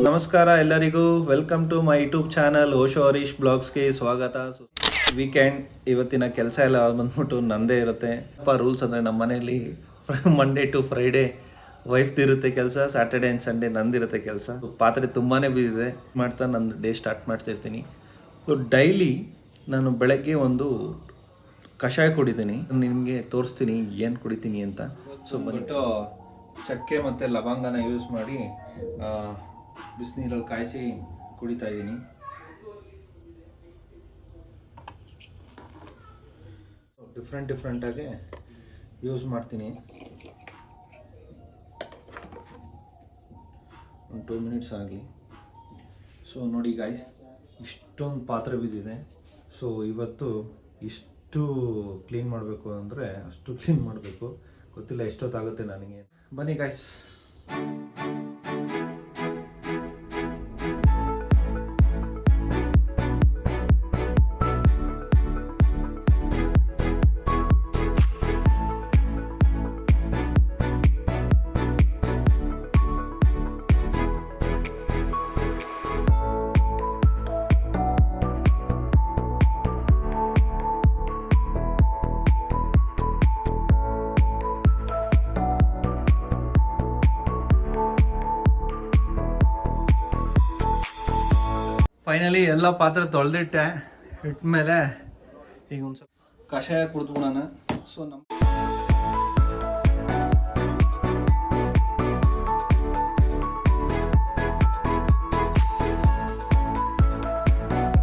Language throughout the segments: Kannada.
ನಮಸ್ಕಾರ ಎಲ್ಲರಿಗೂ, welcome to my YouTube channel Osho Harish ಬ್ಲಾಗ್ಸ್ಗೆ ಸ್ವಾಗತ. ವೀಕೆಂಡ್ ಇವತ್ತಿನ ಕೆಲಸ ಎಲ್ಲ ಬಂದ್ಬಿಟ್ಟು ನಂದೇ ಇರುತ್ತೆ. ರೂಲ್ಸ್ ಅಂದರೆ ನಮ್ಮ ಮನೆಯಲ್ಲಿ ಮಂಡೇ ಟು ಫ್ರೈಡೇ ವೈಫ್ದು ಇರುತ್ತೆ ಕೆಲಸ, ಸ್ಯಾಟರ್ಡೇ ಆ್ಯಂಡ್ ಸಂಡೇ ನಂದಿರುತ್ತೆ ಕೆಲಸ. ಪಾತ್ರೆ ತುಂಬಾ ಬಿದ್ದಿದೆ, ಮಾಡ್ತಾ ನಂದು ಡೇ ಸ್ಟಾರ್ಟ್ ಮಾಡ್ತಿರ್ತೀನಿ. ಸೊ ಡೈಲಿ ನಾನು ಬೆಳಗ್ಗೆ ಒಂದು ಕಷಾಯ ಕುಡಿತೀನಿ, ನಿಮಗೆ ತೋರಿಸ್ತೀನಿ ಏನು ಕುಡಿತೀನಿ ಅಂತ. ಸೊ ಬಂದ್ಬಿಟ್ಟು ಚಕ್ಕೆ ಮತ್ತು ಲವಂಗನ ಯೂಸ್ ಮಾಡಿ ಬಿಸಿನೀರಲ್ಲಿ ಕಾಯಿಸಿ ಕುಡಿತಾ ಇದ್ದೀನಿ. ಡಿಫ್ರೆಂಟಾಗಿ ಯೂಸ್ ಮಾಡ್ತೀನಿ. ಒಂದು 2 ಮಿನಿಟ್ಸ್ ಆಗಲಿ. ಸೊ ನೋಡಿ ಗಾಯ್ಸ್, ಇಷ್ಟೊಂದು ಪಾತ್ರೆ ಬಿದ್ದಿದೆ. ಸೊ ಇವತ್ತು ಇಷ್ಟು ಕ್ಲೀನ್ ಮಾಡಬೇಕು ಅಂದರೆ ಅಷ್ಟು ಕ್ಲೀನ್ ಮಾಡಬೇಕು. ಗೊತ್ತಿಲ್ಲ ಎಷ್ಟೊತ್ತಾಗುತ್ತೆ ನನಗೆ. ಬನ್ನಿ ಗಾಯ್ಸ್. ಫೈನಲಿ ಎಲ್ಲ ಪಾತ್ರೆ ತೊಳೆದಿಟ್ಟೆ. ಇಟ್ಮೇಲೆ ಈಗ ಒಂದು ಸ್ವಲ್ಪ ಕಷಾಯ ಕುಡಿದ್ಬಿಡೋಣ. ಸೊ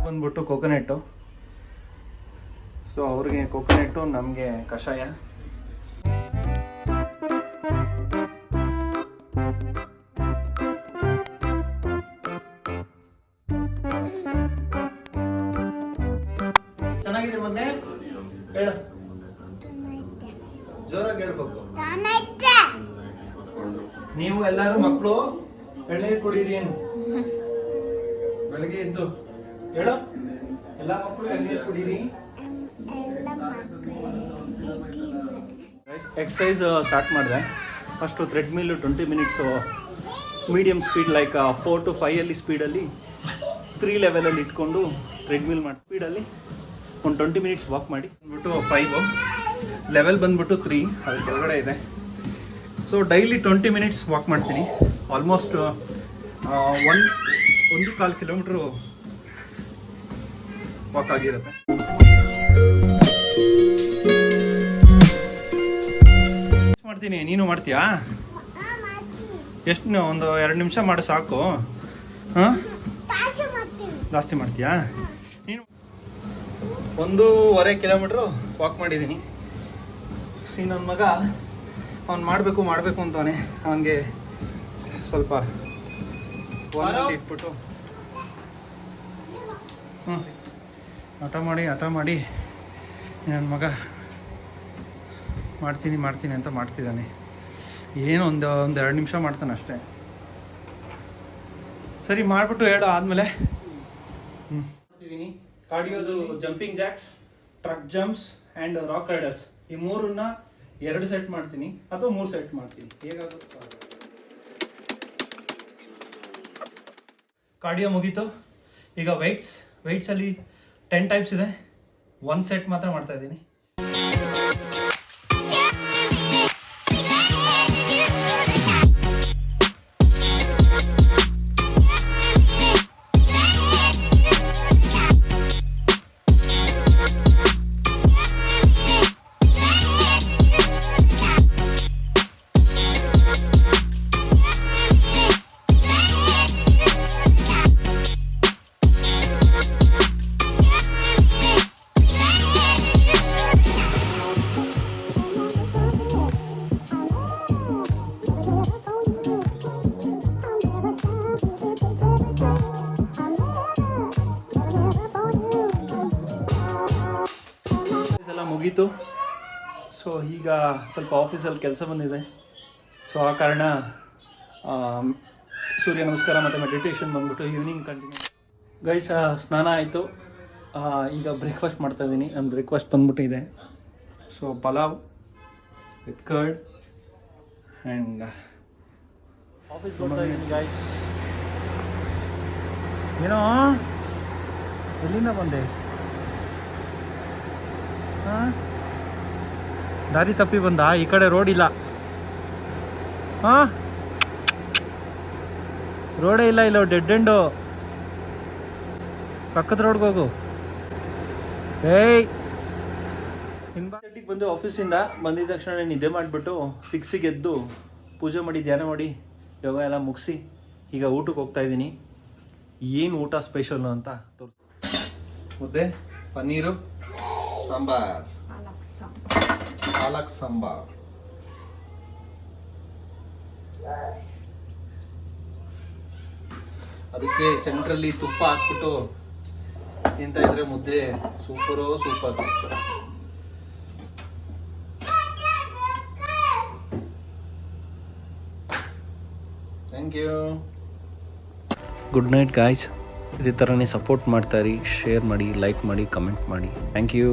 ಬಂದ್ಬಿಟ್ಟು ಕೊಕೊನೆಟ್ಟು. ಸೊ ಅವ್ರಿಗೆ ಕೊಕೊನೆಟ್ಟು, ನಮಗೆ ಕಷಾಯ. ಚೆನ್ನಾಗಿದೆ ಮೊನ್ನೆ ಹೇಳ, ಜೋರಾಗಿ ಹೇಳ್ಬೇಕು. ನೀವು ಎಲ್ಲರೂ ಮಕ್ಕಳು ಎಳ್ನೀರು ಕುಡೀರಿ. ಬೆಳಗ್ಗೆ ಎದ್ದು ಹೇಳು, ಎಲ್ಲ ಮಕ್ಕಳು ಎಳ್ನೀರು ಕುಡೀರಿ. ಎಕ್ಸಸೈಸ್ ಸ್ಟಾರ್ಟ್ ಮಾಡಿದೆ. First treadmill 20 minutes medium speed, like 4 to 5 ಸ್ಪೀಡಲ್ಲಿ 3 ಲೆವೆಲಲ್ಲಿ ಇಟ್ಕೊಂಡು ಥ್ರೆಡ್ಮಿಲ್ ಮಾಡಿ ಸ್ಪೀಡಲ್ಲಿ ಒಂದು 20 ಮಿನಿಟ್ಸ್ ವಾಕ್ ಮಾಡಿ ಬಂದ್ಬಿಟ್ಟು 5 ಲೆವೆಲ್ ಬಂದ್ಬಿಟ್ಟು 3 ಅದ್ರ ಕೆಳಗಡೆ ಇದೆ. ಸೊ ಡೈಲಿ 20 ಮಿನಿಟ್ಸ್ ವಾಕ್ ಮಾಡ್ತೀನಿ. ಆಲ್ಮೋಸ್ಟ್ 1.25 ಕಿಲೋಮೀಟ್ರು ವಾಕ್ ಆಗಿರುತ್ತೆ. ಮಾಡ್ತೀನಿ, ನೀನು ಮಾಡ್ತೀಯಾ? ಎಷ್ಟು? ಒಂದು 2 ನಿಮಿಷ ಮಾಡು ಸಾಕು. ಹಾಂ, ಜಾಸ್ತಿ ಮಾಡ್ತೀಯಾ? ನೀನು 1.5 ಕಿಲೋಮೀಟ್ರು ವಾಕ್ ಮಾಡಿದ್ದೀನಿ. ನನ್ನ ಮಗ ಅವ್ನು ಮಾಡಬೇಕು ಅಂತಾನೆ. ಅವನಿಗೆ ಸ್ವಲ್ಪ ಇಟ್ಬಿಟ್ಟು ಹಠ ಮಾಡಿ ನನ್ನ ಮಗ ಮಾಡ್ತೀನಿ ಅಂತ ಮಾಡ್ತಿದ್ದಾನೆ. ಏನು ಒಂದು 2 ನಿಮಿಷ ಮಾಡ್ತಾನೆ ಅಷ್ಟೇ. ಸರಿ, ಮಾಡಿಬಿಟ್ಟು ಹೇಳು ಆದಮೇಲೆ. ಮಾಡ್ತಿದ್ದೀನಿ ಕಾರ್ಡಿಯೋದು jumping jacks, tuck jumps and rock riders. ಈ 3ನ್ನ 2 ಸೆಟ್ ಮಾಡ್ತೀನಿ ಅಥವಾ 3 ಸೆಟ್ ಮಾಡ್ತೀನಿ, ಹೇಗಾಗುತ್ತೆ. ಕಾರ್ಡಿಯೋ ಮುಗೀತು. ಈಗ ವೆಯ್ಟ್ಸಲ್ಲಿ 10 ಟೈಪ್ಸ್ ಇದೆ. 1 ಸೆಟ್ ಮಾತ್ರ ಮಾಡ್ತಾ ಇದ್ದೀನಿ. ಮುಗೀತು. ಸೊ ಈಗ ಸ್ವಲ್ಪ ಆಫೀಸಲ್ಲಿ ಕೆಲಸ ಬಂದಿದೆ. ಸೊ ಆ ಕಾರಣ ಸೂರ್ಯ ನಮಸ್ಕಾರ ಮತ್ತು ಮೆಡಿಟೇಷನ್ ಬಂದ್ಬಿಟ್ಟು ಈವ್ನಿಂಗ್ ಕಂಟಿನ್ಯೂ. ಗೈಸ್, ಸ್ನಾನ ಆಯಿತು. ಈಗ ಬ್ರೇಕ್ಫಾಸ್ಟ್ ಮಾಡ್ತಾಯಿದ್ದೀನಿ. ನನ್ನ ಬ್ರೇಕ್ಫಾಸ್ಟ್ ಬಂದ್ಬಿಟ್ಟು ಇದೆ. So pulao with curd and office ಬರ್ತಾ ಇದ್ದೀನಿ ಗಾಯ್ಸ್. ಏನೋ ಎಲ್ಲಿಂದ ಬಂದೆ? ಹಾಂ, ದಾರಿ ತಪ್ಪಿ ಬಂದ. ಈ ಕಡೆ ರೋಡ್ ಇಲ್ಲ. ಹಾಂ, ರೋಡೇ ಇಲ್ಲ. ಇಲ್ಲ, ಡೆಡ್ ಎಂಡು. ಪಕ್ಕದ ರೋಡ್ಗೆ ಹೋಗು. ಏಯ್, ಬಂದು ಆಫೀಸಿಂದ ಬಂದಿದ ತಕ್ಷಣ ನಿದ್ದೆ ಮಾಡಿಬಿಟ್ಟು 6ಗೆ ಎದ್ದು ಪೂಜೆ ಮಾಡಿ ಧ್ಯಾನ ಮಾಡಿ ಯೋಗ ಎಲ್ಲ ಮುಗಿಸಿ ಈಗ ಊಟಕ್ಕೆ ಹೋಗ್ತಾ ಇದ್ದೀನಿ. ಏನು ಊಟ ಸ್ಪೆಷಲ್ ಅಂತ ತೋರಿಸ್. ಮುದ್ದೆ, ಪನ್ನೀರು, ಸಾಂಬಾರ್, ಪಾಲಕ್ ಸಾಂಬಾರ್. ಅದಕ್ಕೆ ಸೆಂಟ್ರಲ್ಲಿ ತುಪ್ಪ ಹಾಕ್ಬಿಟ್ಟು ತಿಂತ ಇದ್ರೆ ಮುದ್ದೆ super. Thank you. Good night guys. ಇದೇ ಥರನೇ ಸಪೋರ್ಟ್ ಮಾಡ್ತಾಯಿರಿ, ಶೇರ್ ಮಾಡಿ, ಲೈಕ್ ಮಾಡಿ, ಕಮೆಂಟ್ ಮಾಡಿ. Thank you.